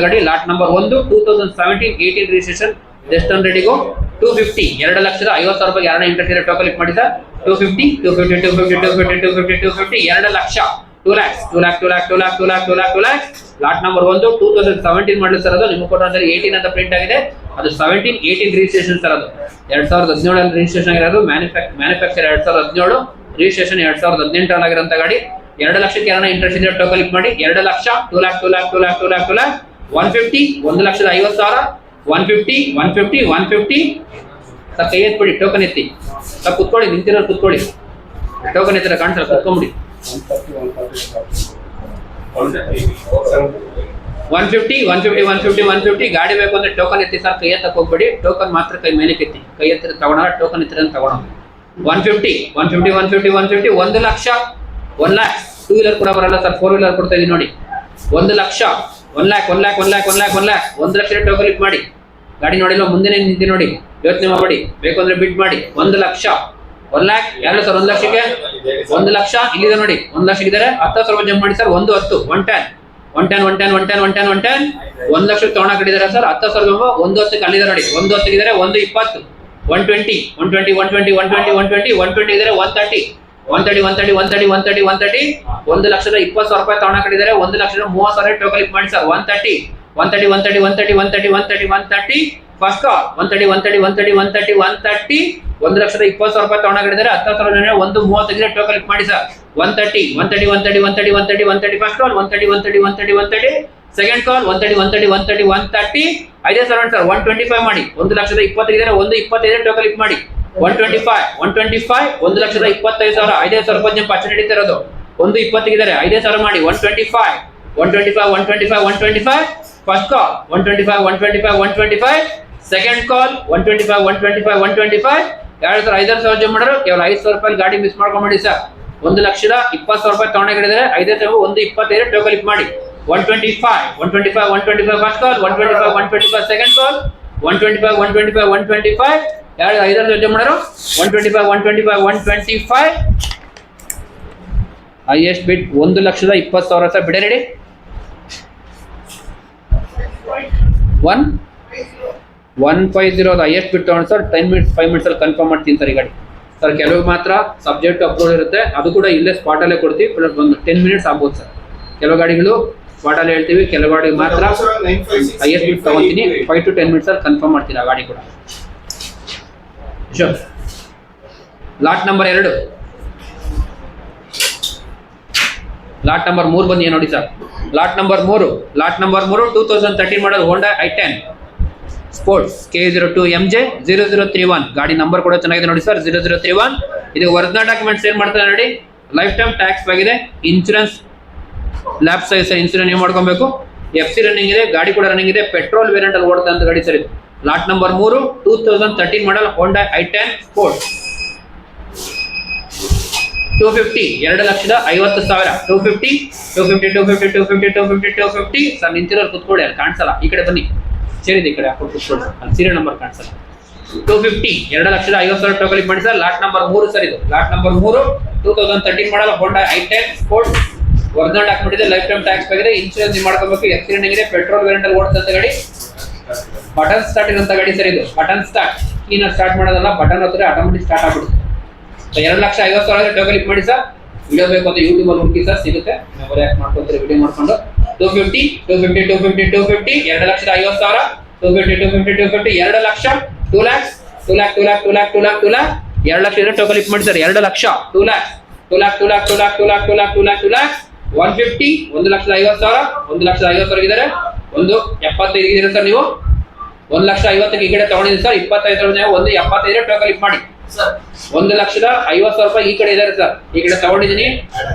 ಗಾಡಿ lot number 1 2017-18 registration just on ರೆಡಿಗೋ 250 2,50,000 ರೂಪಾಯಿ ಯಾರನ್ನ ಇಂಟ್ರೆಸ್ಟ್ ಇದೆ ಟೋಕನ್ ಮಾಡಿ sir 250 2 lakh 2 lakhs lot number 1 2017 model sir ಅದು ನಿಮ್ಮ ಕೊಟ್ಟರೆ 18 ಅಂತ ಪ್ರಿಂಟ್ ಆಗಿದೆ ಅದು 17-18 ರಿಜಿಸ್ಟ್ರೇಷನ್ ಸರ್ ಅದು 2017 ಅಲ್ಲಿ ರಿಜಿಸ್ಟ್ರೇಷನ್ ಆಗಿರೋದು ಮ್ಯಾನುಫ್ಯಾಕ್ಚರ್ 2017 ರಿಜಿಸ್ಟ್ರೇಷನ್ 2018 ಆಗಿರೋಂತ ಗಾಡಿ 2 ಲಕ್ಷಕ್ಕೆ ಯಾರನ್ನ ಇಂಟ್ರೆಸ್ಟ್ ಇದೆ ಟೋಕನ್ ಮಾಡಿ 2 ಲಕ್ಷ 2 lakh 150 1,50,000 150 ಸರ್ ಕೈ ಎತ್ಬಿಡಿ ಟೋಕನ್ ಎತ್ತಿ ಸರ್ ಕುತ್ಕೊಳ್ಳಿ ನಿಂತಿರೋರು ಕುತ್ಕೊಳ್ಳಿ ಟೋಕನ್ ಎತ್ತರ ಕಾಣಿಸಲ್ಲ ಕುತ್ಕೊಂಬಿಡಿ 150 ಗಾಡಿ ಬೇಕು ಅಂದ್ರೆ ಟೋಕನ್ ಎತ್ತಿ ಸರ್ ಕೈ ಎತ್ತಕ್ಕೆ ಹೋಗ್ಬೇಡಿ ಟೋಕನ್ ಮಾತ್ರ ಕೈ ಮೇಲೆ ಎತ್ತಿ ಕೈ ಎತ್ತರ ತಗೊಳ ಟೋಕನ್ ಎತ್ತರ ತಗೊಳ 150 1 ಲಕ್ಷ 1 lakh 2 ವೀಲರ್ ಕೂಡ ಬರಲ್ಲ ಸರ್ 4 ವೀಲರ್ ಕೊಡ್ತಾ ಇದೀನಿ ನೋಡಿ 1 lakh 1 lakh 1 lakh token it ಮಾಡಿ ಗಾಡಿ ನೋಡಿಲ್ಲ ಮುಂದೆ ನಿಂತಿ ನೋಡಿ ಯೋಚನೆ ಮಾಡಬೇಡಿ ಬೇಕು ಅಂದ್ರೆ ಬಿಡ್ ಮಾಡಿ 1 ಲಕ್ಷ 1 lakh ಯಾರು ಸರ್ 1 ಲಕ್ಷಕ್ಕೆ 1 ಲಕ್ಷ ಇಲ್ಲಿದೆ ನೋಡಿ 1 ಲಕ್ಷ ಇದ್ದಾರೆ 10,000 ಜಂಪ್ ಮಾಡಿ ಸರ್ 1 ಲಕ್ಷ ತಗೊಂಡ ಕಡಿದಾರೆ ಸರ್ 10,000 ಜಂಪ್ 1 10ಕ್ಕೆ ಅಲ್ಲಿದೆ ನೋಡಿ 1 10ಕ್ಕೆ ಇದ್ದಾರೆ 120 120 ಇದ್ದಾರೆ 130 1,20,000 ರೂಪಾಯಿ ತಗೊಂಡ ಕಡಿದಾರೆ 1,30,000 ಟೋಕನ್ ಮಾಡಿ ಸರ್ 130 ಫಸ್ಟ್ ಕಾಲ್ 130 1,20,000 ರೂಪಾಯಿ ತಗೊಂಡಿದ್ದಾರೆ 10,000 ಜನ 130 ಟೋಕನ್ ಮಾಡಿ ಸರ್ 130 ಫಸ್ಟ್ ಕಾಲ್ 130 ಸೆಕೆಂಡ್ ಕಾಲ್ 130 ಐದೇ ಸರ್ ಸರ್ 125 ಮಾಡಿ 1,20,000 125 ಟೋಕನ್ ಮಾಡಿ 125 1,25,000 5,000 ರೂಪಾಯಿ ಜಂಪ್ ಅಚ್ಚ ನಡೀತಿರೋದು 120 ಇದ್ದಾರೆ 5,000 ಮಾಡಿ 125 ಫಸ್ಟ್ ಕಾಲ್ 125 ಸೆಕೆಂಡ್ ಕಾಲ್ 125 ಯಾರು ಸರ್ 5,000 ಜಂಪ್ ಮಾಡೋರು ಕೇವಲ 5,000 ರೂಪಾಯಿ ಗಾಡಿ ಮಿಸ್ ಮಾಡ್ಕೊಂಡ್ಬಿಡಿ ಸರ್ 1,20,000 ರೂಪಾಯಿ ತಗೊಂಡಿದ್ದಾರೆ 5,000 125 ಟೋಕನ್ ಮಾಡಿ 125 ಫಸ್ಟ್ ಕಾಲ್ 125 ಸೆಕೆಂಡ್ ಕಾಲ್ 125 ಯಾರು 5,000 ಜಂಪ್ ಮಾಡೋರು 125 ಹೈಯೆಸ್ಟ್ ಬಿಡ್ 1,20,000 ಸರ್ ಬಿಡ ರೆಡಿ 150 ಹೈಯೆಸ್ಟ್ ಬಿಡ್ ತಗೊಂಡು ಸರ್ 5 ಮಿನಿಟ್ಸ್ ಅಲ್ಲಿ ಕನ್ಫರ್ಮ್ ಮಾಡ್ತೀನಿ ಸರ್ ಈ ಗಾಡಿ ಸರ್ ಕೆಲವು ಮಾತ್ರ ಸಬ್ಜೆಕ್ಟ್ ಅಪ್ಲೋಡ್ ಇರುತ್ತೆ ಅದು ಕೂಡ ಇಲ್ಲೇ ಸ್ಪಾಟ್ ಅಲ್ಲೇ ಕೊಡ್ತೀವಿ ಪ್ಲಸ್ ಒಂದು 10 ಮಿನಿಟ್ಸ್ ಆಗ್ಬೋದು ಸರ್ ಕೆಲವು ಗಾಡಿಗಳು ಸ್ಪಾಟ್ ಅಲ್ಲೇ ಹೇಳ್ತೀವಿ ಕೆಲವು ಗಾಡಿ ಮಾತ್ರ ಹೈಯೆಸ್ಟ್ ಬಿಡ್ ತಗೊಂತೀನಿ 5 to 10 ಮಿನಿಟ್ಸ್ ಅಲ್ಲಿ ಕನ್ಫರ್ಮ್ ಮಾಡ್ತೀನಿ ಆ ಗಾಡಿ ಕೂಡ sure lot number 2 lot number 3 ಬಂದಿ ನೋಡಿ ಸರ್ ಲಾಟ್ ನಂಬರ್ 3 2013 ಮಾಡಲ್ ಹೋಂಡಾ i10 ಸ್ಪೋರ್ಟ್ಸ್ K02 MJ 0031 ಗಾಡಿ ನಂಬರ್ ಕೂಡ ಚೆನ್ನಾಗಿದೆ ನೋಡಿ ಸರ್ 0031 ಇದು ಒರಿಜಿನಲ್ ಡಾಕ್ಯುಮೆಂಟ್ಸ್ ಏನ್ ಮಾಡ್ತಾರೆ ನೋಡಿ ಲೈಫ್ ಟೈಮ್ ಟ್ಯಾಕ್ಸ್ ಆಗಿದೆ ಇನ್ಶೂರೆನ್ಸ್ ಲ್ಯಾಪ್ಸ್ ಆಗಿದೆ ಸರ್ ಇನ್ಶೂರೆನ್ಸ್ ನೀವು ಮಾಡ್ಕೊಬೇಕು FC ರನ್ನಿಂಗ್ ಇದೆ ಗಾಡಿ ಕೂಡ ರನ್ನಿಂಗ್ ಇದೆ ಪೆಟ್ರೋಲ್ ವೇರಿಯಂಟ್ ಅಲ್ಲಿ ಓಡುತ್ತೆ ಅಂತ ಗಾಡಿ ಸರ್ ಇದು ಲಾಟ್ ನಂಬರ್ 3 2013 ಮಾಡಲ್ ಹೋಂಡಾ i10 ಸ್ಪೋರ್ಟ್ಸ್ 250 2,50,000 ಸರ್ ನಿಂತಿರೋರು ಕುತ್ಕೊಳ್ಳಿ ಅಲ್ಲಿ ಕಾಣಿಸಲ್ಲ ಈ ಕಡೆ ಬನ್ನಿ ಸೇರಿದೆ ಈ ಕಡೆ ಹಾಕೊಂಡು ಕುತ್ಕೊಳ್ಳಿ ಅಲ್ಲಿ ಸೀರಿಯಲ್ ನಂಬರ್ ಕಾಣಿಸಲ್ಲ 250 2,50,000 ಟೋಕನ್ ಮಾಡಿ ಸರ್ ಲಾಟ್ ನಂಬರ್ 3 ಸರ್ ಇದು ಲಾಟ್ ನಂಬರ್ 3 2013 ಮಾಡಲ್ ಹೋಂಡಾ i10 ಸ್ಪೋರ್ಟ್ಸ್ ಒರಿಜಿನಲ್ ಡಾಕ್ಯುಮೆಂಟ್ ಇದೆ ಲೈಫ್ ಟೈಮ್ ಟ್ಯಾಕ್ಸ್ ಆಗಿದೆ ಇನ್ಶೂರೆನ್ಸ್ ಮಾಡ್ಕೋಬೇಕು FC ರನ್ನಿಂಗ್ ಇದೆ ಪೆಟ್ರೋಲ್ ವೇರಿಯಂಟ್ ಅಲ್ಲಿ ಓಡುತ್ತೆ ಅಂತ ಗಾಡಿ ಬಟನ್ ಸ್ಟಾರ್ಟ್ ಇರೋಂತ ಗಾಡಿ ಸರ್ ಇದು ಬಟನ್ ಸ್ಟಾರ್ಟ್ ಕೀನ ಸ್ಟಾರ್ಟ್ ಮಾಡೋದಲ್ಲ ಬಟನ್ ಹೊತ್ತರೆ ಆಟೋಮೆಟಿಕ್ ಸ್ಟಾರ್ಟ್ ಆಗ್ಬಿಡುತ್ತೆ 2,50,000 ಟೋಕನ್ ಮಾಡಿ ಸರ್ ವಿಡಿಯೋ ಬೇಕು ಅಂತ ಯೂಟ್ಯೂಬ್ ಅಲ್ಲಿ ಹುಡುಕಿ ಸರ್ ಸಿಗುತ್ತೆ ನಾವು ರಿಯಾಕ್ಟ್ ಮಾಡ್ಕೊಂತೀವಿ ವಿಡಿಯೋ ಮಾಡ್ಕೊಂಡು 250 2,50,000 2 lakh 2 lakhs 2 lakh 2 lakh token ಮಾಡಿ ಸರ್ 2 ಲಕ್ಷ 2 lakh 150 1,50,000 ಇದ್ದಾರೆ 175 ಇದ್ದೀರಾ ಸರ್ ನೀವು 1,50,000 ಈ ಕಡೆ ತಗೊಂಡಿದ್ದೀರಿ ಸರ್ 25,000 175 ಟೋಕನ್ ಮಾಡಿ 1,50,000 ರೂಪಾಯಿ ಈ ಕಡೆ ಇದ್ದಾರೆ ಸರ್ ಈ ಕಡೆ ತಗೊಂಡಿದ್ದೀನಿ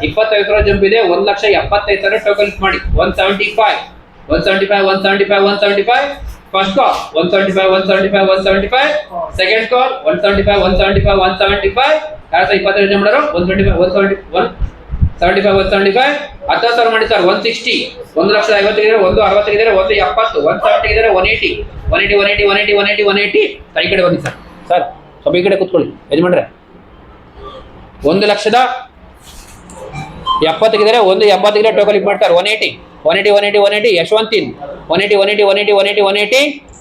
25,000 ಜಂಪ್ ಇದೆ 1,75,000 ಟೋಕನ್ ಮಾಡಿ 175 ಫಸ್ಟ್ ಕಾಲ್ 175 ಸೆಕೆಂಡ್ ಕಾಲ್ 175 ಯಾರು 25,000 ಜಂಪ್ ಮಾಡೋರು 175 10,000 ಮಾಡಿ ಸರ್ 160 1,50,000 ಇದ್ದಾರೆ 160 ಇದ್ದಾರೆ 170 170 ಇದ್ದಾರೆ 180 ಸರ್ ಈ ಕಡೆ ಬನ್ನಿ ಸರ್ ಸರ್ ಸ್ವಲ್ಪ ಈ ಕಡೆ ಕೂತ್ಕೊಳ್ಳಿ ಯಜಮಾನ್ರೆ 1,70,000 170 ಟೋಕನ್ ಮಾಡ್ತಾರೆ 180 180 ಯಶವಂತಿನ್ 180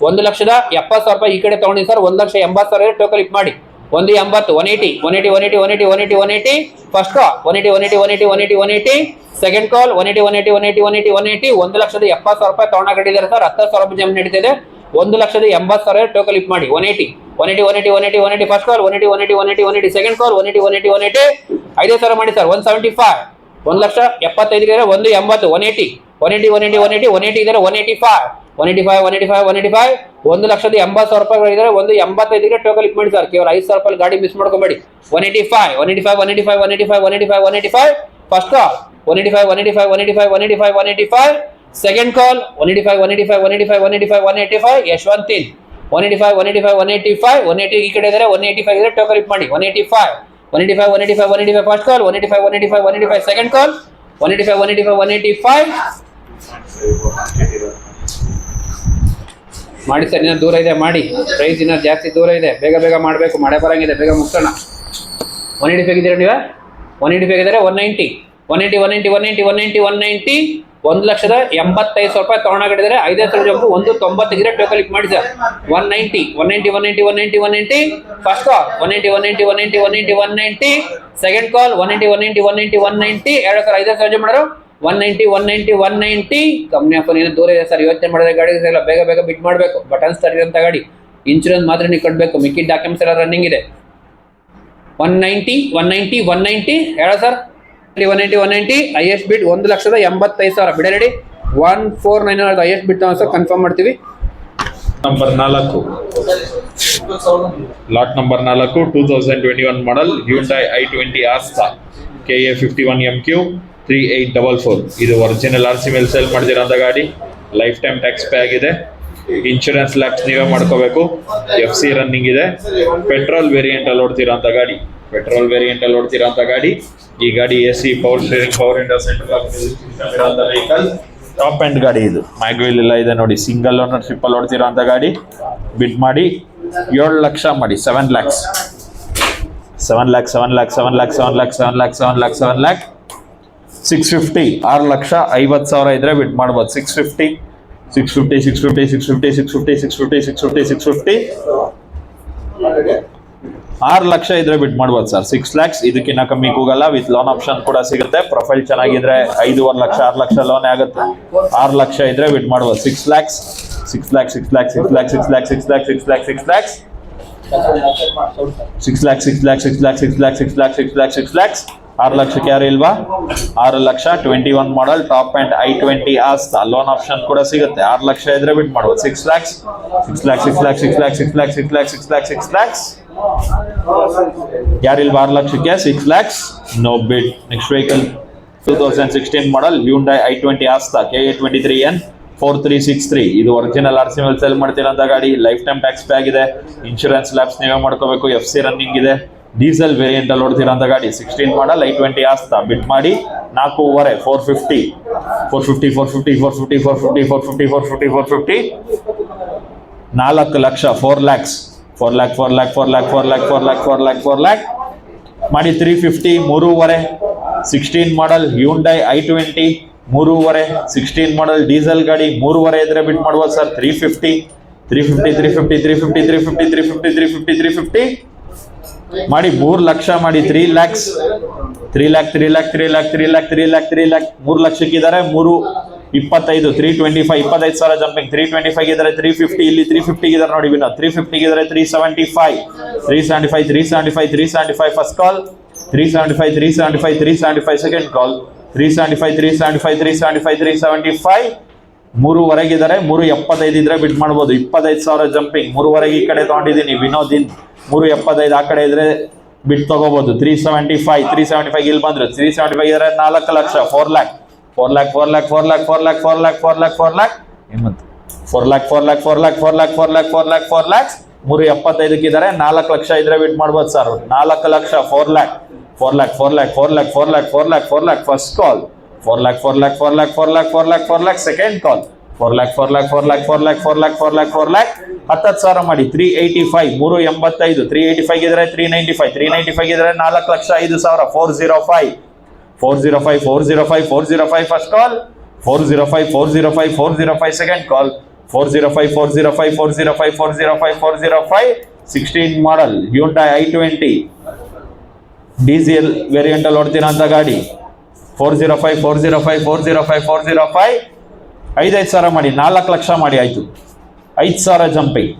1,70,000 ಈ ಕಡೆ ತಗೊಂಡಿದ್ದೀನಿ ಸರ್. 1,80,000 ಟೋಕಲ್ ಇಟ್ ಮಾಡಿ. 180 180 ಫಸ್ಟ್ ಕಾಲ್ 180 ಸೆಕೆಂಡ್ ಕಾಲ್ 180 1,70,000 ತಗೊಂಡಿದ್ದಾರೆ ಸರ್. 10,000 ಜಂಪ್ ನಡೀತಿದೆ. 1,80,000 ಟೋಕಲ್ ಇಟ್ ಮಾಡಿ. 180 ಫಸ್ಟ್ ಕಾಲ್ 180 ಸೆಕೆಂಡ್ ಕಾಲ್ 180 5,000 ಮಾಡಿ ಸರ್. 175 1,75,000 180 ಇದ್ದಾರೆ. 185 1,80,000 ಇದ್ದಾರೆ. 185 ಟೋಕಲ್ ಇಟ್ ಮಾಡಿ ಸರ್. ಕೇವಲ 5,000 ರೂಪಾಯಿ ಗಾಡಿ ಮಿಸ್ ಮಾಡ್ಕೊಬೇಡಿ. 185 ಫಸ್ಟ್ ಕಾಲ್ 185 ಸೆಕೆಂಡ್ ಕಾಲ್ 185 ಯಶವಂತಿನ್ 180 ಈ ಕಡೆ ಇದ್ದಾರೆ. 185 ಇದ್ದಾರೆ. ಟೋಕಲ್ ಇಟ್ ಮಾಡಿ. 185 ಫಸ್ಟ್ ಕಾಲ್ 185 ಸೆಕೆಂಡ್ ಕಾಲ್ 185 ಮಾಡಿ ಸರ್. ಇನ್ನೂ ದೂರ ಇದೆ ಮಾಡಿ. ಪ್ರೈಸ್ ಇನ್ನೂ ಜಾಸ್ತಿ ದೂರ ಇದೆ. ಬೇಗ ಮಾಡಬೇಕು. ಮಳೆ ಬರಂಗಿದೆ. ಬೇಗ ಮುಗಿಸೋಣ. 185 ಇದ್ದೀರಾ ನೀವು? 185 ಇದ್ದಾರೆ. 190 1,85,000 ರೂಪಾಯಿ ತಗೊಂಡಾಗಿದ್ದಾರೆ. 5,000 ಜಂಪು 190 ಟೋಕಲ್ ಇಟ್ ಮಾಡಿ ಸರ್. 190 ಫಸ್ಟ್ ಕಾಲ್ 180 ಸೆಕೆಂಡ್ ಕಾಲ್ 180 ಎರಡು ಸರ್. 5,000 ಜಂಪ್ ಮಾಡೋರು. 190 ಕಂಪ್ನಿ ಆಫರ್ ಏನೋ ದೂರ ಇದೆ ಸರ್. ಯೋಚನೆ ಮಾಡಿದ್ರೆ ಗಾಡಿ ಸಿಗಲ್ಲ. ಬೇಗ ಬಿಟ್ ಮಾಡಬೇಕು. ಬಟನ್ಸ್ ತರಿದಂಥ ಗಾಡಿ. ಇನ್ಶೂರೆನ್ಸ್ ಮಾತ್ರ ನೀವು ಕಟ್ಟಬೇಕು. ಮಿಕ್ಕಿದ ಡಾಕ್ಯುಮೆಂಟ್ಸ್ ಎಲ್ಲ ರನ್ನಿಂಗ್ ಇದೆ. 190 ಹೇಳ ಸರ್. 190 ಹೈಯೆಸ್ಟ್ ಬಿಡ್ 1,85,000 ಬಿಡ ರೆಡಿ. 149 ಹೈಯೆಸ್ಟ್ ಬಿಡ್ ಸರ್. ಕನ್ಫರ್ಮ್ ಮಾಡ್ತೀವಿ. ನಂಬರ್ 4 ಲಾಟ್ ನಂಬರ್ 4 2021 ಮಾಡಲ್ ಹ್ಯುಂಡೈ i20 ಆಸ್ತಾ KA 51MQ 3844. ಇದು ಒರಿಜಿನಲ್ RC ಮೇಲೆ ಸೇಲ್ ಮಾಡ್ತಿರೋಂಥ ಗಾಡಿ. ಲೈಫ್ ಟೈಮ್ ಟ್ಯಾಕ್ಸ್ ಪೇ ಆಗಿದೆ. ಇನ್ಶೂರೆನ್ಸ್ ಲ್ಯಾಬ್ಸ್ ನೀವೇ ಮಾಡ್ಕೋಬೇಕು. FC ರನ್ನಿಂಗ್ ಇದೆ. ಪೆಟ್ರೋಲ್ ವೇರಿಯಂಟ್ ಅಲ್ಲಿ ಓಡ್ತಿರೋಂಥ ಗಾಡಿ. ಈ ಗಾಡಿ AC power steering power window central vehicle top end ಗಾಡಿ. ಇದು ಮ್ಯಾಗ್ವಿಲ್ ಎಲ್ಲ ಇದೆ ನೋಡಿ. ಸಿಂಗಲ್ ಓನರ್ಶಿಪ್ ಅಲ್ಲಿ ಓಡ್ತಿರೋಂಥ ಗಾಡಿ. ಬಿಡ್ ಮಾಡಿ 7 ಲಕ್ಷ ಮಾಡಿ. 7 lakhs 650 6,50,000 ಇದ್ರೆ ಬಿಡ್ ಮಾಡ್ಬೋದು. 650 6 ಲಕ್ಷ ಇದ್ರೆ ಬಿಡ್ ಮಾಡ್ಬೋದು ಸರ್. 6 lakhs ಇದಕ್ಕಿಂತ ಕಮ್ಮಿ ಹೋಗಲ್ಲ. ವಿತ್ ಲೋನ್ ಆಪ್ಷನ್ ಕೂಡ ಸಿಗುತ್ತೆ. ಪ್ರೊಫೈಲ್ ಚೆನ್ನಾಗಿದ್ರೆ 5.5 ಲಕ್ಷ 6 ಲಕ್ಷ ಲೋನ್ ಆಗುತ್ತೆ. 6 ಲಕ್ಷ ಇದ್ರೆ ಬಿಡ್ ಮಾಡ್ಬೋದು. 6 lakhs 6 lakhs 6 ಲಕ್ಷಕ್ಕೆ ಯಾರು ಇಲ್ವಾ? 6 lakh 21 model top end i20 Asta. Loan option ಕೂಡ ಸಿಗುತ್ತೆ. 6 ಲಕ್ಷ ಇದ್ರೆ ಬಿಟ್ ಮಾಡ್ಬೋದು. 6 lakhs ಯಾರಿಲ್ವಾ? 6 ಲಕ್ಷಕ್ಕೆ 6 lakhs ನೋ ಬಿಡ್. ನೆಕ್ಸ್ಟ್ ವೆಹಿಕಲ್ 2016 ಮಾಡಲ್ ಹ್ಯುಂಡೈ i20 ಆಸ್ತಾ KA 23N 4363. ಇದು ಒರಿಜಿನಲ್ RC ಮೇಲೆ ಸೇಲ್ ಮಾಡ್ತಿರೋಂಥ ಗಾಡಿ. ಲೈಫ್ ಟೈಮ್ ಟ್ಯಾಕ್ಸ್ ಪೇ ಆಗಿದೆ. ಇನ್ಶೂರೆನ್ಸ್ ಲ್ಯಾಬ್ಸ್ ನೀವೇ ಮಾಡ್ಕೋಬೇಕು. FC ರನ್ನಿಂಗ್ ಇದೆ. ಡೀಸೆಲ್ ವೇರಿಯಂಟ್ ಅಲ್ಲಿ ಓಡ್ತಿರೋಂಥ ಗಾಡಿ. 16 ಮಾಡಲ್ i20 ಆಸ್ತಾ. ಬಿಟ್ ಮಾಡಿ 4.5 450 4 ಲಕ್ಷ 4 lakhs ಮಾಡಿ 350 3.5. 16 ಮಾಡಲ್ ಹ್ಯುಂಡೈ i20 3.5. 16 ಮಾಡಲ್ ಡೀಸೆಲ್ ಗಾಡಿ 3.5 ಇದ್ರೆ ಬಿಟ್ ಮಾಡ್ಬೋದು ಸರ್. 350 ಮಾಡಿ 3 ಲಕ್ಷ ಮಾಡಿ. 3 lakhs 3 ಲಕ್ಷಕ್ಕಿದ್ದಾರೆ. 325 325 25,000 ಜಂಪಿಂಗ್. 325 ಇದ್ದಾರೆ. 350 ಇಲ್ಲಿ 350 ಇದ್ದಾರೆ ನೋಡಿ. ವಿನೋ 350 ಇದ್ದಾರೆ. 375 ಫಸ್ಟ್ ಕಾಲ್ 375 ಸೆಕೆಂಡ್ ಕಾಲ್ 375 3.5 ಇದ್ದಾರೆ. 375 ಇದ್ರೆ ಬಿಟ್ ಮಾಡ್ಬೋದು. 25,000 ಜಂಪಿಂಗ್. 3.5 ಈ ಕಡೆ ತಗೊಂಡಿದ್ದೀನಿ. ವಿನೋದಿನ್ 375 ಆ ಕಡೆ ಇದ್ರೆ ಬಿಟ್ ತಗೋಬಹುದು. 375 ಇಲ್ಲಿ ಬಂದ್ರು. 375 ಇದ್ರೆ 4 ಲಕ್ಷ 4 lakh 4 lakhs 375 ಇದ್ದಾರೆ. 4 ಲಕ್ಷ ಇದ್ರೆ ಬಿಟ್ ಮಾಡ್ಬೋದು sir. 4 lakh 4 lakh first call 4 lakh second call 4 lakh 10,000 ಮಾಡಿ. 385 385 ಇದ್ರೆ 395 ಇದ್ರೆ 4 lakh 5,000 405 first call 405 405 405 second call 405 405 405 405 405 16 model Hyundai i20 diesel variant ಅಲ್ಲಿ ಓಡ್ತಿರೋಂಥ ಗಾಡಿ 405 405 405 405 5,000 ಸಾವಿರ ಮಾಡಿ 4 ಲಕ್ಷ ಮಾಡಿ ಆಯ್ತು 5,000 ಜಂಪಿಂಗ್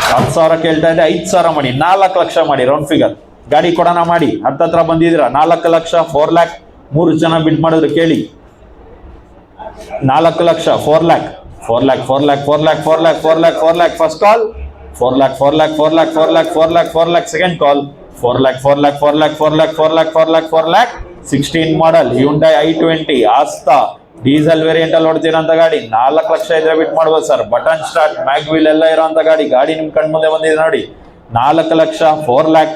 10,000 ಕೇಳ್ತಾ ಇದೆ 5,000 ಮಾಡಿ 4 ಲಕ್ಷ ಮಾಡಿ ರೌಂಡ್ ಫಿಗರ್ ಗಾಡಿ ಕೊಡೋಣ ಮಾಡಿ ಹತ್ತತ್ರ ಬಂದಿದ್ದೀರಾ 4 ಲಕ್ಷ 4 ಲ್ಯಾಕ್ 3 ಜನ ಬಿಡ್ ಮಾಡಿದ್ರು ಕೇಳಿ 4 lakh 4 lakh 4 lakh 4 lakh 4 lakh 4 lakh 4 lakh 4 lakh first call 4 lakh 4 lakh 4 lakh 4 lakh 4 lakh 4 lakh second call 4 lakh 4 lakh 4 lakh 4 lakh 4 lakh 4 lakh 4 lakh 16 model Hyundai i20 Asta diesel variant ಅಲ್ಲಿ ಓಡ್ತಿರೋಂಥ ಗಾಡಿ 4 ಲಕ್ಷ ಇದ್ರೆ bid ಮಾಡ್ಬೋದು sir button start mag wheel ಎಲ್ಲ ಇರೋಂಥ ಗಾಡಿ ನಿಮ್ ಕಣ್ ಮುಂದೆ ಬಂದಿದೆ ನೋಡಿ 4 lakh 4 lakh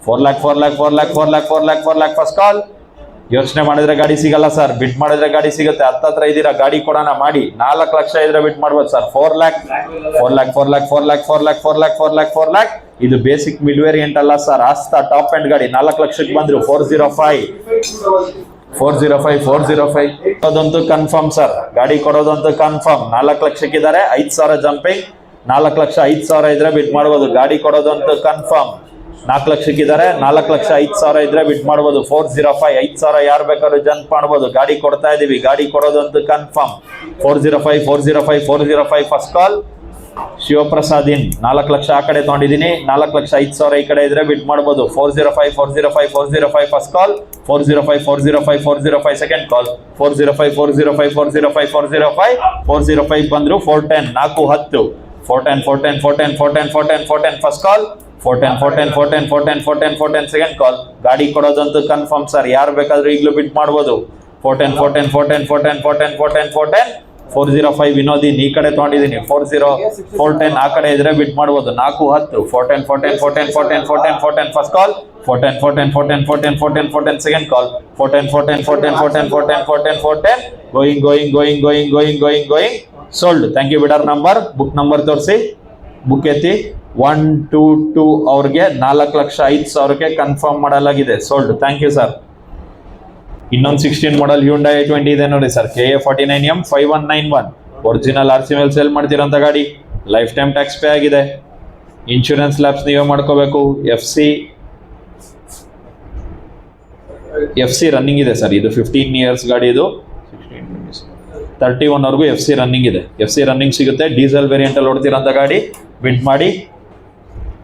4 lakh 4 lakh 4 lakh 4 lakh 4 lakh 4 lakh first ಕಾಲ್ ಯೋಚನೆ ಮಾಡಿದ್ರೆ ಗಾಡಿ ಸಿಗಲ್ಲ ಸರ್ ಬಿಟ್ ಮಾಡಿದ್ರೆ ಗಾಡಿ ಸಿಗುತ್ತೆ ಹತ್ತತ್ರ ಇದ್ದೀರಾ ಗಾಡಿ ಕೊಡೋಣ ಮಾಡಿ 4 ಲಕ್ಷ ಇದ್ರೆ ಬಿಟ್ ಮಾಡ್ಬೋದು sir 4 lakh 4 lakh 4 lakh 4 lakh 4 lakh 4 lakh 4 lakh 4 lac ಇದು ಬೇಸಿಕ್ ಮಿಡ್ ವೇರಿಯಂಟ್ ಅಲ್ಲ ಸರ್ ಆಸ್ತಾ ಟಾಪ್ ಎಂಡ್ ಗಾಡಿ 4 ಲಕ್ಷಕ್ಕೆ ಬಂದ್ರು 405 ಅದಂತೂ ಕನ್ಫರ್ಮ್ ಸರ್ ಗಾಡಿ ಕೊಡೋದಂತೂ ಕನ್ಫರ್ಮ್ 4 ಲಕ್ಷಕ್ಕಿದ್ದಾರೆ 5,000 ಜಂಪಿಂಗ್ 4 ಲಕ್ಷ 5,000 ಇದ್ರೆ ಬಿಟ್ ಮಾಡ್ಬೋದು ಗಾಡಿ ಕೊಡೋದಂತೂ ಕನ್ಫರ್ಮ್ 4 ಲಕ್ಷಕ್ಕಿದ್ದಾರೆ 4 ಲಕ್ಷ 5,000 ಇದ್ರೆ ಬಿಟ್ ಮಾಡ್ಬೋದು 405 5,000 ಯಾರು ಬೇಕಾದ್ರೂ ಜಂಪ್ ಮಾಡ್ಬೋದು ಗಾಡಿ ಕೊಡ್ತಾ ಇದೀವಿ ಗಾಡಿ ಕೊಡೋದಂತೂ ಕನ್ಫರ್ಮ್ 405 ಫಸ್ಟ್ ಕಾಲ್ ಶಿವಪ್ರಸಾದ್ ಇನ್ 4 ಲಕ್ಷ ಆ ಕಡೆ ತಗೊಂಡಿದ್ದೀನಿ 4 ಲಕ್ಷ 5,000 ಈ ಕಡೆ ಇದ್ರೆ ಬಿಟ್ ಮಾಡ್ಬೋದು 405 ಫಸ್ಟ್ ಕಾಲ್ 405 ಸೆಕೆಂಡ್ ಕಾಲ್ 405 ಬಂದ್ರು 410 410 ಫಸ್ಟ್ ಕಾಲ್ 410 ಸೆಕೆಂಡ್ ಕಾಲ್ ಗಾಡಿ ಕೊಡೋದಂತೂ ಕನ್ಫರ್ಮ್ ಸರ್ ಯಾರು ಬೇಕಾದ್ರೂ ಈಗಲೂ ಬಿಟ್ ಮಾಡ್ಬೋದು 405 ವಿನೋದಿನ್ ಈ ಕಡೆ ತಗೊಂಡಿದ್ದೀನಿ 410 ಆ ಕಡೆ ಇದ್ರೆ ಬಿಟ್ ಮಾಡ್ಬೋದು 410 ಫಸ್ಟ್ ಕಾಲ್ 410 ಸೆಕೆಂಡ್ ಕಾಲ್ 410 going sold thank you bidder number book number ತೋರಿಸಿ ಬುಕ್ ಎತ್ತಿ 122 ಅವ್ರಿಗೆ 4 ಲಕ್ಷ 5,000ಕ್ಕೆ ಕನ್ಫರ್ಮ್ ಮಾಡಲಾಗಿದೆ ಸೋಲ್ಡ್ ಥ್ಯಾಂಕ್ ಯು ಸರ್ ಇನ್ನೊಂದು 16 ಮಾಡೆಲ್ Hyundai i20 ಇದೆ ನೋಡಿ ಸರ್ KA49M 5191 ಒರಿಜಿನಲ್ RC ಮೇಲೆ ಸೇಲ್ ಮಾಡ್ತಿರೋಂಥ ಗಾಡಿ ಲೈಫ್ ಟೈಮ್ ಟ್ಯಾಕ್ಸ್ ಪೇ ಆಗಿದೆ ಇನ್ಶೂರೆನ್ಸ್ ಲ್ಯಾಬ್ಸ್ ನೀವೇ ಮಾಡ್ಕೋಬೇಕು FC ರನ್ನಿಂಗ್ ಇದೆ ಸರ್ ಇದು 15 ಇಯರ್ಸ್ ಗಾಡಿ ಇದು 31 ವರೆಗೂ FC ರನ್ನಿಂಗ್ ಇದೆ FC ರನ್ನಿಂಗ್ ಸಿಗುತ್ತೆ ಡೀಸೆಲ್ ವೇರಿಯಂಟ್ ಅಲ್ಲಿ ಓಡ್ತಿರೋಂಥ ಗಾಡಿ ಬಿಡ್ ಮಾಡಿ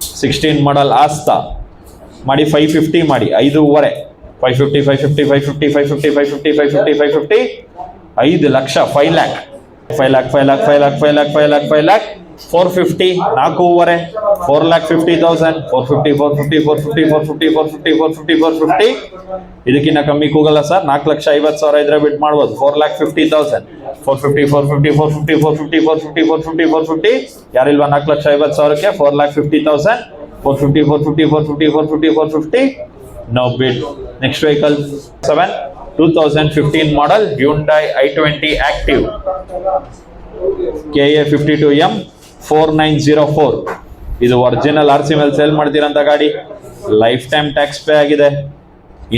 16 ಮಾಡೆಲ್ ಆಸ್ತಾ ಮಾಡಿ 550 ಮಾಡಿ 5.5 550 5 ಲಕ್ಷ 5 ಲ್ಯಾಕ್ 450 4.5 4,50,000 450 ಇದಕ್ಕಿಂತ ಕಮ್ಮಿ ಕೂಗಲ್ಲ ಸರ್ 4,50,000 ಇದ್ರೆ ಬಿಟ್ ಮಾಡ್ಬೋದು 4,50,000 450 ಯಾರಿಲ್ವಾ 4,50,000ಕ್ಕೆ 4,50,000 450 no bid next vehicle 2015 model Hyundai i20 Active KA52M 4904 ಇದು ಒರಿಜಿನಲ್ RC ಮೇಲೆ ಸೇಲ್ ಮಾಡ್ತಿರೋಂಥ ಗಾಡಿ ಲೈಫ್ ಟೈಮ್ ಟ್ಯಾಕ್ಸ್ ಪೇ ಆಗಿದೆ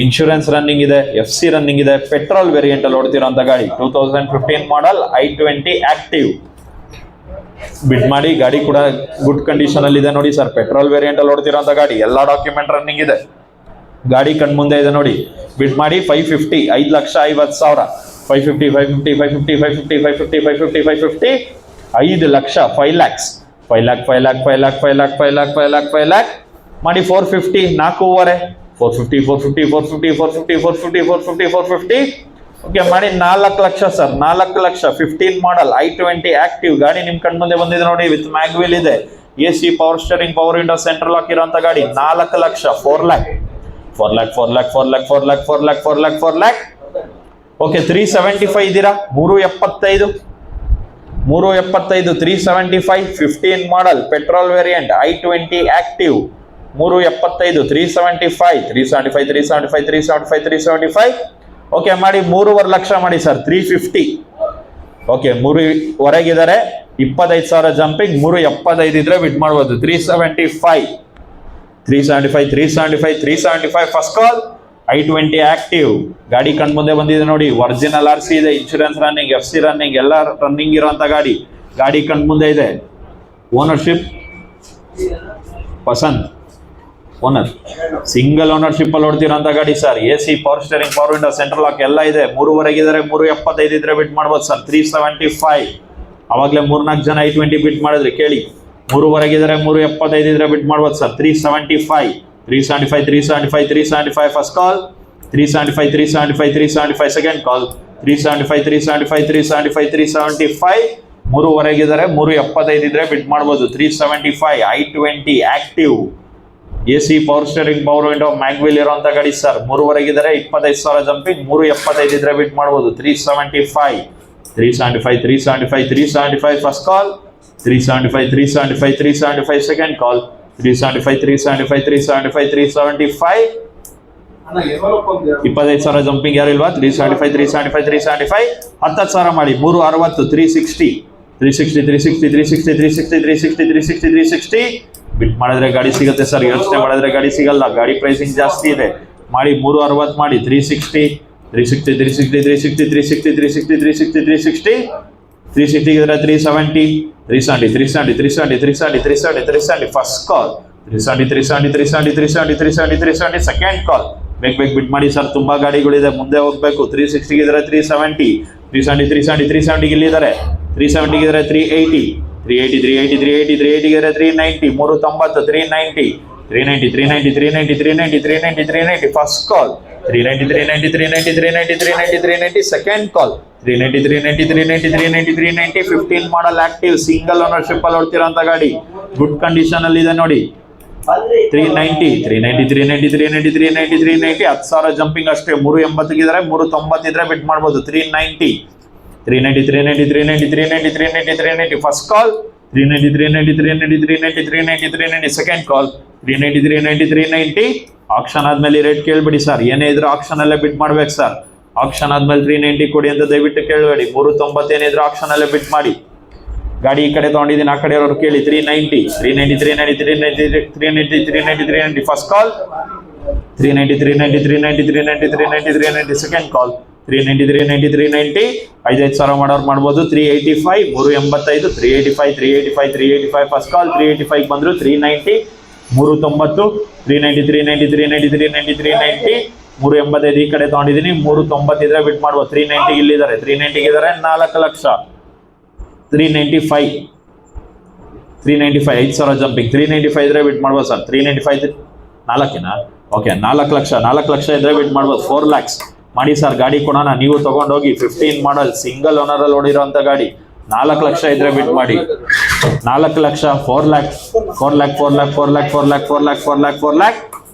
ಇನ್ಶೂರೆನ್ಸ್ ರನ್ನಿಂಗ್ ಇದೆ FC ರನ್ನಿಂಗ್ ಇದೆ ಪೆಟ್ರೋಲ್ ವೇರಿಯಂಟ್ ಅಲ್ಲಿ ಓಡ್ತಿರೋಂಥ ಗಾಡಿ 2015 ಮಾಡೆಲ್ i20 Active ಬಿಡ್ ಮಾಡಿ ಗಾಡಿ ಕೂಡ ಗುಡ್ ಕಂಡೀಷನ್ ಅಲ್ಲಿ ಇದೆ ನೋಡಿ ಸರ್ ಪೆಟ್ರೋಲ್ ವೇರಿಯಂಟ್ ಅಲ್ಲಿ ಓಡ್ತಿರೋಂಥ ಗಾಡಿ ಎಲ್ಲಾ ಡಾಕ್ಯುಮೆಂಟ್ ರನ್ನಿಂಗ್ ಇದೆ ಗಾಡಿ ಕಣ್ ಮುಂದೆ ಇದೆ ನೋಡಿ ಬಿಡ್ ಮಾಡಿ 550 5,50,000 550 5 ಲಕ್ಷ 5 ಲ್ಯಾಕ್ಸ್ 5 ಲ್ಯಾಕ್ ಮಾಡಿ 450 450 ಓಕೆ ಮಾಡಿ 4 lakh sir 4 lakh 15 model i20 active ಗಾಡಿ ನಿಮ್ ಕಣ್ ಮುಂದೆ ಬಂದಿದೆ ನೋಡಿ ವಿತ್ ಮ್ಯಾಗ್ ವೀಲ್ ಇದೆ AC power steering power window central lock ಇರೋಂಥ ಗಾಡಿ 4 ಲಕ್ಷ 4 ಲ್ಯಾಕ್ ಓಕೆ 375 ಇದ್ದೀರಾ 375 375 15 model petrol variant i20 active 375 375 okay ಮಾಡಿ 3.5 ಲಕ್ಷ ಮಾಡಿ ಸರ್ 350 ಓಕೆ 3.5 ಇದ್ದಾರೆ 25,000 ಜಂಪಿಂಗ್ 375 ಇದ್ರೆ ಬಿಡ್ ಮಾಡ್ಬೋದು 375 ಫಸ್ಟ್ ಕಾಲ್ i20 ಆಕ್ಟಿವ್ ಗಾಡಿ ಕಣ್ ಮುಂದೆ ಬಂದಿದೆ ನೋಡಿ, ಒರಿಜಿನಲ್ RC ಇದೆ, ಇನ್ಶೂರೆನ್ಸ್ ರನ್ನಿಂಗ್, FC ರನ್ನಿಂಗ್, ಎಲ್ಲ ರನ್ನಿಂಗ್ ಇರುವಂತ ಗಾಡಿ ಕಣ್ ಮುಂದೆ ಇದೆ. ಓನರ್ಶಿಪ್ ಪಸಂದ್, ಓನರ್ ಸಿಂಗಲ್ ಓನರ್ಶಿಪ್ ಅಲ್ಲಿ ಓಡ್ತಿರೋಂಥ ಗಾಡಿ sir. AC, power steering, power window, central lock ಎಲ್ಲ ಇದೆ. 3ವರೆಗಿದ್ದಾರೆ, 375 ಇದ್ರೆ ಬಿಟ್ ಮಾಡ್ಬೋದು ಸರ್. 375 ಅವಾಗಲೇ 3-4 ಜನ i20 ಬಿಟ್ ಮಾಡಿದ್ರಿ ಕೇಳಿ. 3ವರೆಗಿದ್ದಾರೆ, 375 ಇದ್ರೆ ಬಿಟ್ ಮಾಡ್ಬೋದು sir. 375 first call, 375 second call, 375 3ವರೆಗಿದ್ದಾರೆ, 375 ಇದ್ರೆ ಬಿಟ್ ಮಾಡ್ಬೋದು. 375 i20 active AC, power steering, power window, mag wheel ಇರುವಂತ ಗಾಡಿ ಸರ್. 3ವರೆಗಿದ್ದಾರೆ, 25,000 ಜಂಪಿಂಗ್, 375 ಇದ್ರೆ ಬಿಟ್ ಮಾಡ್ಬೋದು. 375 first call, 375 second call, 375 25,000 jumping ಯಾರಿಲ್ವಾ? 375 10,000 ಮಾಡಿ. 360 360 ಬಿಟ್ ಮಾಡಿದ್ರೆ ಗಾಡಿ ಸಿಗುತ್ತೆ ಸರ್. ಯೋಚನೆ ಮಾಡಿದ್ರೆ ಗಾಡಿ ಸಿಗಲ್ಲ, ಗಾಡಿ ಪ್ರೈಸಿಂಗ್ ಜಾಸ್ತಿ ಇದೆ. ಮಾಡಿ 360 ಮಾಡಿ. 360 ಇದ್ರೆ 370 ಫಸ್ಟ್ ಕಾಲ್, 370 ಸೆಕೆಂಡ್ ಕಾಲ್. ಬೇಕ್ ಬಿಟ್ ಮಾಡಿ ಸರ್, ತುಂಬಾ ಗಾಡಿಗಳಿದೆ, ಮುಂದೆ ಹೋಗ್ಬೇಕು. 360 ಇದ್ರೆ 370 ಇಲ್ಲಿದ್ದಾರೆ. 370 ಇದ್ರೆ 380 ಇದ್ರೆ 390, 390 ಫಸ್ಟ್ ಕಾಲ್, 390 ಸೆಕೆಂಡ್ ಕಾಲ್, 390 15 ಮಾಡಲ್ ಆಕ್ಟಿವ್ ಸಿಂಗಲ್ ಓನರ್ಶಿಪ್ ಅಲ್ಲಿ ಓಡ್ತಿರೋಂಥ ಗಾಡಿ, ಗುಡ್ ಕಂಡೀಷನ್ ಅಲ್ಲಿ ಇದೆ ನೋಡಿ. 390 10,000 ಜಂಪಿಂಗ್ ಅಷ್ಟೇ. 380 ಇದ್ರೆ, 390 ಇದ್ರೆ ಬಿಟ್ ಮಾಡ್ಬೋದು. 390 ಫಸ್ಟ್ ಕಾಲ್, 390 ಸೆಕೆಂಡ್ ಕಾಲ್, 390 ಆಕ್ಷನ್ ಆದ್ಮೇಲೆ ರೇಟ್ ಕೇಳ್ಬೇಡಿ ಸರ್. ಏನೇ ಇದ್ರೆ ಆಕ್ಷನ್ ಅಲ್ಲೇ ಬಿಟ್ ಮಾಡ್ಬೇಕು ಸರ್. ಆಕ್ಷನ್ ಆದ್ಮೇಲೆ 390 ಕೊಡಿ ಅಂತ ದಯವಿಟ್ಟು ಕೇಳಬೇಡಿ. 390 ಏನಿದ್ರೆ ಆಕ್ಷನ್ ಅಲ್ಲೇ ಬಿಟ್ ಮಾಡಿ. ಗಾಡಿ ಈ ಕಡೆ ತಗೊಂಡಿದ್ದೀನಿ, ಆ ಕಡೆ ಅವ್ರು ಕೇಳಿ. 390 ಫಸ್ಟ್ ಕಾಲ್, 390 ಸೆಕೆಂಡ್ ಕಾಲ್, 390 5,000 ಮಾಡೋರು ಮಾಡ್ಬೋದು. 385 385 385 ಫಸ್ಟ್ ಕಾಲ್, 385 ಬಂದ್ರು. 390 390 385 ಈ ಕಡೆ ತಗೊಂಡಿದ್ದೀನಿ. 390 ಇದ್ರೆ ಬಿಟ್ ಮಾಡ್ಬೋದು. 390 ಇಲ್ಲಿದ್ದಾರೆ, 390 ಇದ್ದಾರೆ 4 ಲಕ್ಷ. 395 5,000 ಜಂಪಿಂಗ್, 395 ಇದ್ರೆ ಬಿಟ್ ಮಾಡ್ಬೋದು ಸರ್. 395 4 ಓಕೆ, 4 ಲಕ್ಷ ಇದ್ರೆ ಬಿಟ್ ಮಾಡ್ಬೋದು. 4 lakhs ಮಾಡಿ ಸರ್. ಗಾಡಿ ಕೊಡೋಣ, ನೀವು ತಗೊಂಡೋಗಿ. 15 ಮಾಡಲ್ ಸಿಂಗಲ್ ಓನರ್ ಅಲ್ಲಿ ಓಡಿರೋಂಥ ಗಾಡಿ. 4 ಲಕ್ಷ ಇದ್ರೆ ಬಿಟ್ ಮಾಡಿ. 4 ಲಕ್ಷ, 4 lakh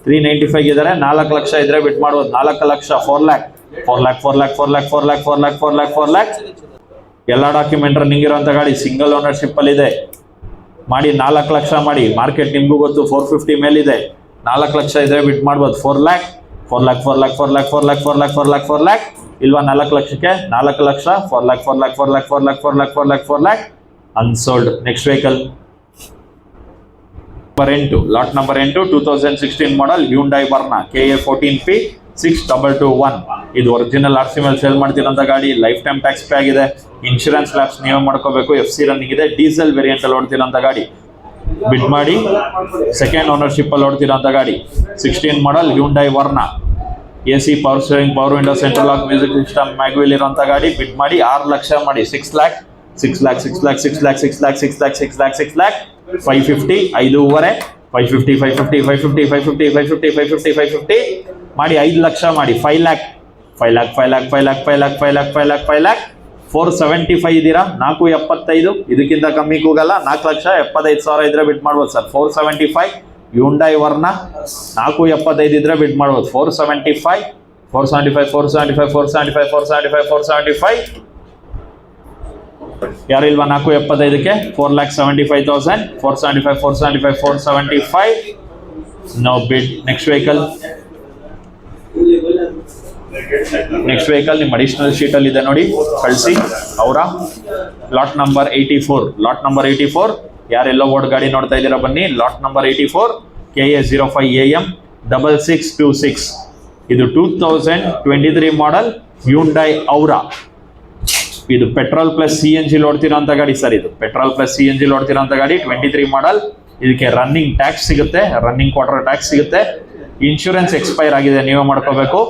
395 ಇದ್ದಾರೆ. 4 ಲಕ್ಷ ಇದ್ರೆ ಬಿಟ್ ಮಾಡ್ಬೋದು. 4 ಲಕ್ಷ, 4 lakh ಎಲ್ಲ ಡಾಕ್ಯುಮೆಂಟ್ ರನ್ನಿಂಗ್ ಇರೋಂಥ ಗಾಡಿ, ಸಿಂಗಲ್ ಓನರ್ಶಿಪ್ ಅಲ್ಲಿ ಇದೆ. ಮಾಡಿ 4 ಲಕ್ಷ ಮಾಡಿ. ಮಾರ್ಕೆಟ್ ನಿಮ್ಗೂ ಗೊತ್ತು 450 ಮೇಲಿದೆ. 4 ಲಕ್ಷ ಇದ್ರೆ ಬಿಟ್ ಮಾಡ್ಬೋದು. 4 lakh ಇಲ್ವಾ? 4 ಲಕ್ಷಕ್ಕೆ 4 lakh, 4 lakh unsold. Next vehicle lot number 8 2016 ಮಾಡಲ್ ಹ್ಯುಂಡೈ ವರ್ನಾ KA14P 6221. ಇದು ಒರಿಜಿನಲ್ RC ಮೇಲೆ ಸೇಲ್ ಮಾಡ್ತಿರೋಂಥ ಗಾಡಿ. ಲೈಫ್ ಟೈಮ್ ಟ್ಯಾಕ್ಸ್ ಪೇ ಆಗಿದೆ. ಇನ್ಶೂರೆನ್ಸ್ ಲ್ಯಾಬ್ಸ್ ನೀವೇ ಮಾಡ್ಕೋಬೇಕು. FC ರನ್ನಿಂಗ್ ಇದೆ. ಡೀಸೆಲ್ ವೇರಿಯಂಟ್ ಅಲ್ಲಿ ಓಡ್ತಿರೋಂಥ ಗಾಡಿ. ಬಿಟ್ ಮಾಡಿ. ಸೆಕೆಂಡ್ ಓನರ್ಶಿಪ್ ಅಲ್ಲಿ ಓಡ್ತಿರೋಂಥ ಗಾಡಿ. 16 model Hyundai Verna. AC, power steering, power window, central lock, music system, mag wheel ಇರೋಂಥ ಗಾಡಿ. ಬಿಟ್ ಮಾಡಿ 6 ಲಕ್ಷ ಮಾಡಿ. 6 lakh 550 5.5 550 ಮಾಡಿ. 5 ಲಕ್ಷ ಮಾಡಿ. 5 lakh 475 ಇದ್ದೀರಾ. 475 ಇದಕ್ಕಿಂತ ಕಮ್ಮಿ ಕೂಗಲ್ಲ. 4,75,000 ಇದ್ರೆ ಬಿಟ್ ಮಾಡ್ಬೋದು ಸರ್. 475 ಹ್ಯುಂಡೈ ವರ್ನಾ 475 ಇದ್ರೆ ಬಿಟ್ ಮಾಡ್ಬೋದು. 475 ಯಾರಿಲ್ವಾ? 475ಕ್ಕೆ 4,75,000 475 ನೋ ಬಿಡ್. ನೆಕ್ಸ್ಟ್ ವೆಹಿಕಲ್ ನಿಮ್ಮ ಅಡಿಷನಲ್ ಶೀಟ್ ಅಲ್ಲಿ ಇದೆ ನೋಡಿ, ಕಳಿಸಿ. ಅವರ ಲಾಟ್ ನಂಬರ್ 84 ಯಾರೆಲ್ಲೋ ಓಡ್ ಗಾಡಿ ನೋಡ್ತಾ ಇದ್ದೀರಾ ಬನ್ನಿ. ಲಾಟ್ ನಂಬರ್ 84 KA05AM 6626 ಇದು 2023 ಮಾಡೆಲ್ ಹ್ಯುಂಡೈ ಔರಾ. ಇದು ಪೆಟ್ರೋಲ್ ಪ್ಲಸ್ CNG ಓಡ್ತಿರೋಂಥ ಗಾಡಿ ಸರ್. ಇದು ಪೆಟ್ರೋಲ್ ಪ್ಲಸ್ CNG ಓಡ್ತಿರೋಂಥ ಗಾಡಿ 23 ಮಾಡೆಲ್. ಇದಕ್ಕೆ ರನ್ನಿಂಗ್ ಟ್ಯಾಕ್ಸ್ ಸಿಗುತ್ತೆ, ರನ್ನಿಂಗ್ ಕ್ವಾರ್ಟರ್ ಟ್ಯಾಕ್ಸ್ ಸಿಗುತ್ತೆ. ಇನ್ಶೂರೆನ್ಸ್ ಎಕ್ಸ್ಪೈರ್ ಆಗಿದೆ, ನೀವೇ ಮಾಡ್ಕೋಬೇಕು.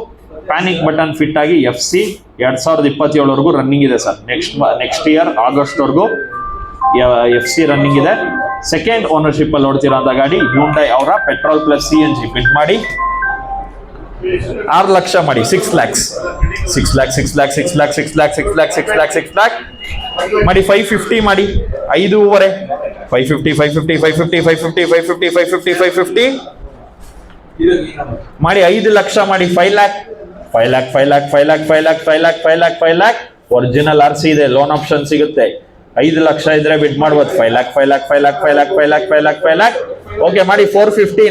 ಪ್ಯಾನಿಕ್ ಬಟನ್ ಫಿಟ್ ಆಗಿ FC 2027 ರನ್ನಿಂಗ್ ಇದೆ ಸರ್. ನೆಕ್ಸ್ಟ್ ಇಯರ್ ಆಗಸ್ಟ್ವರೆಗೂ FC ರನ್ನಿಂಗ್ ಇದೆ. ಸೆಕೆಂಡ್ ಓನರ್ಶಿಪ್ ಅಲ್ಲಿ ಓಡ್ತಿರೋಂಥ ಗಾಡಿ Hyundai Aura petrol plus CNG. Bid ಮಾಡಿ 6 ಲಕ್ಷ ಮಾಡಿ, 6 lakhs ಮಾಡಿ. 550 ಮಾಡಿ, 5.5 550 ಮಾಡಿ. 5 ಲಕ್ಷ ಮಾಡಿ, 5 lakh. ಒರಿಜಿನಲ್ RC ಇದೆ, ಲೋನ್ ಆಪ್ಷನ್ ಸಿಗುತ್ತೆ. 5 ಲಕ್ಷ ಇದ್ರೆ ಬಿಡ್ ಮಾಡ್ಬೋದು. 5 lakh. ಓಕೆ ಮಾಡಿ. 450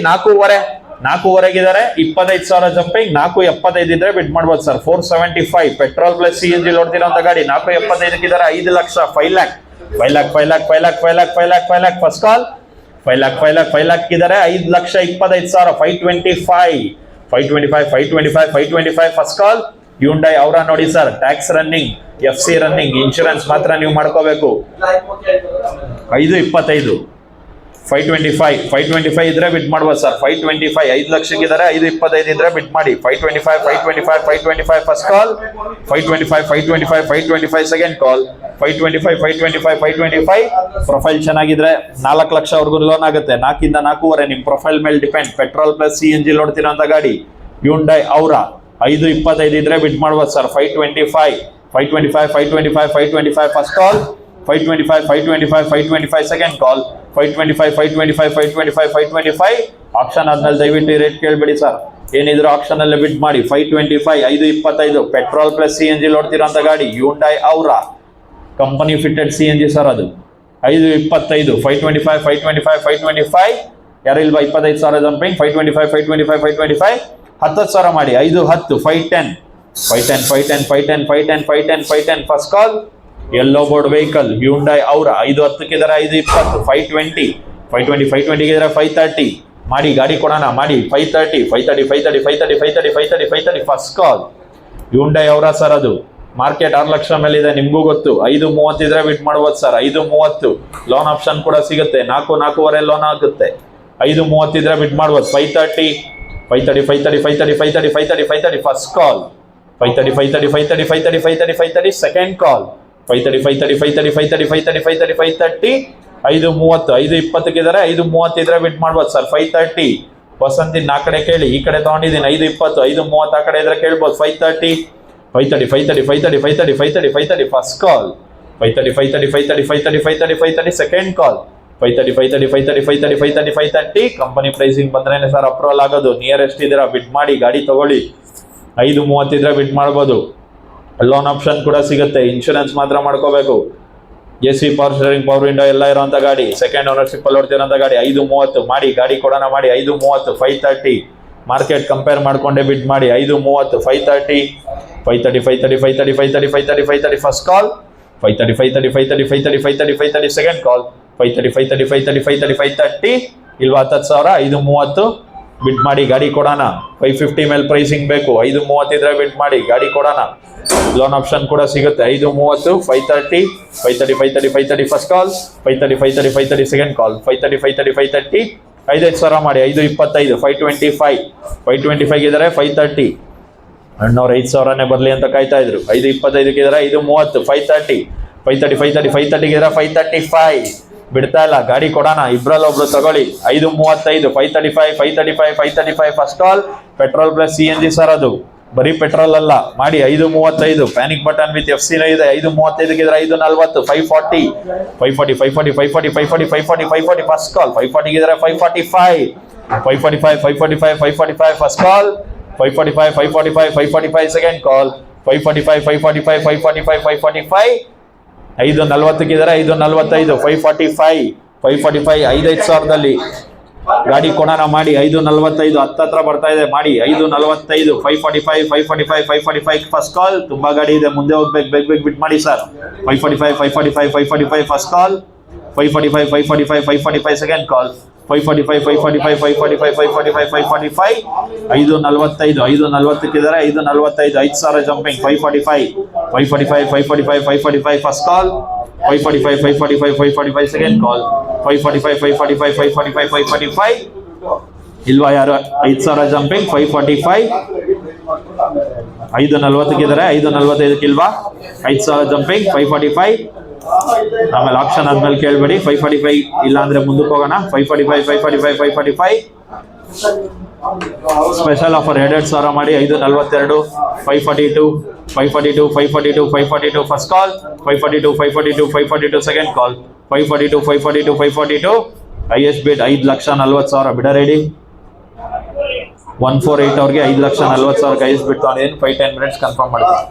4.5 ಇದಾರೆ. 25,000 ಜಂಪಿಂಗ್. 4.75 ಇದ್ರೆ ಬಿಡ್ ಮಾಡ್ಬೋದು ಸರ್. 475 ಪೆಟ್ರೋಲ್ ಪ್ಲಸ್ CNG ಓಡ್ತಿರೋಂಥ ಗಾಡಿ 4.75 ಇದಾರೆ. 5 lakh 5 lakh. First call 5 lakh ಇದಾರೆ. 5 lakh 25,000 525 first call. Hyundai Aura ನೋಡಿ sir, tax running, FC running, insurance ಮಾತ್ರ ನೀವು ಮಾಡ್ಕೋಬೇಕು. 525 525 ಇದ್ರೆ ಬಿಡ್ ಮಾಡ್ಬೋದು ಸರ್. 525 5 ಲಕ್ಷಕ್ಕಿದ್ದಾರೆ. 525 ಇದ್ರೆ ಬಿಡ್ ಮಾಡಿ. 525 ಫಸ್ಟ್ ಕಾಲ್. 525 ಸೆಕೆಂಡ್ ಕಾಲ್. 525 ಪ್ರೊಫೈಲ್ ಚೆನ್ನಾಗಿದ್ರೆ 4 ಲಕ್ಷವರೆಗೂ ಲೋನ್ ಆಗುತ್ತೆ. 4 ಇಂದ 4.5 ನಿಮ್ ಪ್ರೊಫೈಲ್ ಮೇಲೆ ಡಿಪೆಂಡ್. ಪೆಟ್ರೋಲ್ ಪ್ಲಸ್ CNG ಓಡ್ತಿರೋಂಥ ಗಾಡಿ ಹ್ಯುಂಡೈ ಔರಾ. 525 ಇದ್ರೆ ಬಿಡ್ ಮಾಡ್ಬೋದು ಸರ್. 525 ಫಸ್ಟ್ ಕಾಲ್. 525 ಸೆಕೆಂಡ್ ಕಾಲ್. 525 ಆಪ್ಷನ್ ಆದ್ಮೇಲೆ ದಯವಿಟ್ಟು ರೇಟ್ ಕೇಳಬೇಡಿ ಸರ್. ಏನಿದ್ರು ಆಪ್ಷನ್ ಅಲ್ಲೇ ಬಿಡ್ ಮಾಡಿ. 525 ಪೆಟ್ರೋಲ್ ಪ್ಲಸ್ CNG ಓಡ್ತಿರೋಂಥ ಗಾಡಿ Hyundai aura company fitted CNG sir. ಅದು 525 525 ಯಾರು ಇಲ್ವಾ? 25,000 ಜಂಪಿಂಗ್. 525 10,000 ಮಾಡಿ. 510 510 first call. Yellow board vehicle Hyundai aura 510 520 520 ಇದ್ರೆ 530 ಮಾಡಿ. ಗಾಡಿ ಕೊಡೋಣ ಮಾಡಿ. 530 first call. Hyundai aura sir. ಅದು ಮಾರ್ಕೆಟ್ 6 ಲಕ್ಷ ಮೇಲೆ ಇದೆ, ನಿಮ್ಗೂ ಗೊತ್ತು. 530 ಇದ್ರೆ ಬಿಟ್ ಮಾಡ್ಬೋದು ಸರ್. 530 ಲೋನ್ ಆಪ್ಷನ್ ಕೂಡ ಸಿಗುತ್ತೆ. 4.5 ಲೋನ್ ಆಗುತ್ತೆ. 530 ಇದ್ರೆ ಬಿಟ್ ಮಾಡ್ಬೋದು. 530 ಫಸ್ಟ್ ಕಾಲ್. 530 second call. 530 530 520 ಇದಾರೆ. 530 ಇದ್ರೆ ಬಿಟ್ ಮಾಡ್ಬೋದು ಸರ್. 530 ವಸಂತಿನ ಆ ಕಡೆ ಕೇಳಿ, ಈ ಕಡೆ ತಗೊಂಡಿದ್ದೀನಿ. 520 530 ಆ ಕಡೆ ಇದ್ರೆ ಕೇಳ್ಬೋದು. 530 first call. 530 second call. 530 company pricing ಬಂದ್ರೇನೆ ಸರ್ ಅಪ್ರೂವಲ್ ಆಗೋದು. ನಿಯರೆಸ್ಟ್ ಇದೀರಾ ಬಿಡ್ ಮಾಡಿ, ಗಾಡಿ ತಗೊಳ್ಳಿ. 530 ಇದ್ರೆ ಬಿಡ್ ಮಾಡ್ಬೋದು. ಲೋನ್ ಆಪ್ಷನ್ ಕೂಡ ಸಿಗುತ್ತೆ. ಇನ್ಶೂರೆನ್ಸ್ ಮಾತ್ರ ಮಾಡ್ಕೋಬೇಕು. AC power steering, power window ಎಲ್ಲ ಇರೋಂಥ ಗಾಡಿ. ಸೆಕೆಂಡ್ ಓನರ್ಶಿಪ್ ಅಲ್ಲಿ ಓಡ್ತಿರೋಂಥ ಗಾಡಿ. 530 ಮಾಡಿ, ಗಾಡಿ ಕೊಡೋಣ ಮಾಡಿ. 530 530 ಮಾರ್ಕೆಟ್ ಕಂಪೇರ್ ಮಾಡ್ಕೊಂಡೆ ಬಿಡ್ ಮಾಡಿ. 530 530 ಫಸ್ಟ್ ಕಾಲ್. 530 second call. 530 ಇಲ್ವಾ? 10,000 530 ಬಿಡ್ ಮಾಡಿ, ಗಾಡಿ ಕೊಡೋಣ. 550 ಮೇಲೆ ಪ್ರೈಸಿಂಗ್ ಬೇಕು. 530 ಇದ್ರೆ ಬಿಡ್ ಮಾಡಿ, ಗಾಡಿ ಕೊಡೋಣ. ಲೋನ್ ಆಪ್ಷನ್ ಕೂಡ ಸಿಗುತ್ತೆ. 530 530 ಫಸ್ಟ್ ಕಾಲ್. 530 second call. 530 5,000 ಮಾಡಿ. 525 525 ಇದ್ದಾರೆ. 530 ಅಣ್ಣವ್ರು 5,000ನೇ ಬರಲಿ ಅಂತ ಕಾಯ್ತಾ ಇದ್ರು. 525 ಇದ್ದಾರೆ. 530 530 ಇದ್ದಾರೆ. 535 ಬಿಡ್ತಾ ಇಲ್ಲ, ಗಾಡಿ ಕೊಡೋಣ. ಇಬ್ರಲ್ಲಿ ಒಬ್ರು ತಗೊಳ್ಳಿ. 535 535 first call. Petrol plus CNG sir. ಅದು ಬರೀ ಪೆಟ್ರೋಲ್ ಅಲ್ಲ ಮಾಡಿ. 535 ಪ್ಯಾನಿಕ್ ಬಟನ್ ವಿತ್ FC ಇದೆ. 535 ಇದ್ರೆ 540 540 ಫಸ್ಟ್ ಕಾಲ್. 540 ಇದ್ರೆ 545 ಫಸ್ಟ್ ಕಾಲ್. 545 ಸೆಕೆಂಡ್ ಕಾಲ್. 545 540 ಇದ್ದಾರೆ. 545 5,000ದಲ್ಲಿ ಗಾಡಿ ಕೊಡೋಣ ಮಾಡಿ. 545 ಹತ್ತತ್ರ ಬರ್ತಾ ಇದೆ ಮಾಡಿ. 545 545 ಫಸ್ಟ್ ಕಾಲ್. ತುಂಬಾ ಗಾಡಿ ಇದೆ, ಮುಂದೆ ಹೋಗ್ಬೇಕು. ಬೇಗ ಬಿಟ್ ಮಾಡಿ ಸರ್. 545 first call. 545 ಸೆಕೆಂಡ್ ಕಾಲ್. 545, 545, 545, 545, 545, 545, 540 545, 5,000 jumping, 545, 545, 545, 545, first call, 545, 545, 545, second call, 545, 545, 545, 545, ಇಲ್ವಾ ಯಾರು 5,000 ಜಂಪಿಂಗ್, 545, 540 545 ಇಲ್ವಾ 5,000 ಜಂಪಿಂಗ್, 545, ಆಮೇಲೆ ಆಪ್ಷನ್ ಆದ್ಮೇಲೆ ಕೇಳ್ಬೇಡಿ, 545 ಇಲ್ಲ ಅಂದ್ರೆ ಮುಂದಕ್ಕೆ ಹೋಗೋಣ, 545, 545, 545, ಸ್ಪೆಷಲ್ ಆಫರ್ 2,000 ಮಾಡಿ 542, 542, 542, 542, 542, ಫಸ್ಟ್ ಕಾಲ್, 542, 542, 542, ಸೆಕೆಂಡ್ ಕಾಲ್, 542, 542, 542, ಹೈಯೆಸ್ಟ್ ಬಿಡ್ 5,40,000 ಬಿಡ ರೆಡಿ. 148 ಅವ್ರಿಗೆ 5,40,000 ಹೈಯೆಸ್ಟ್ ಬಿಡ್ ತಗೊಂಡಿದ್ದೀನಿ. 5-10 ಮಿನಿಟ್ಸ್ ಕನ್ಫರ್ಮ್ ಮಾಡ್ತೀನಿ.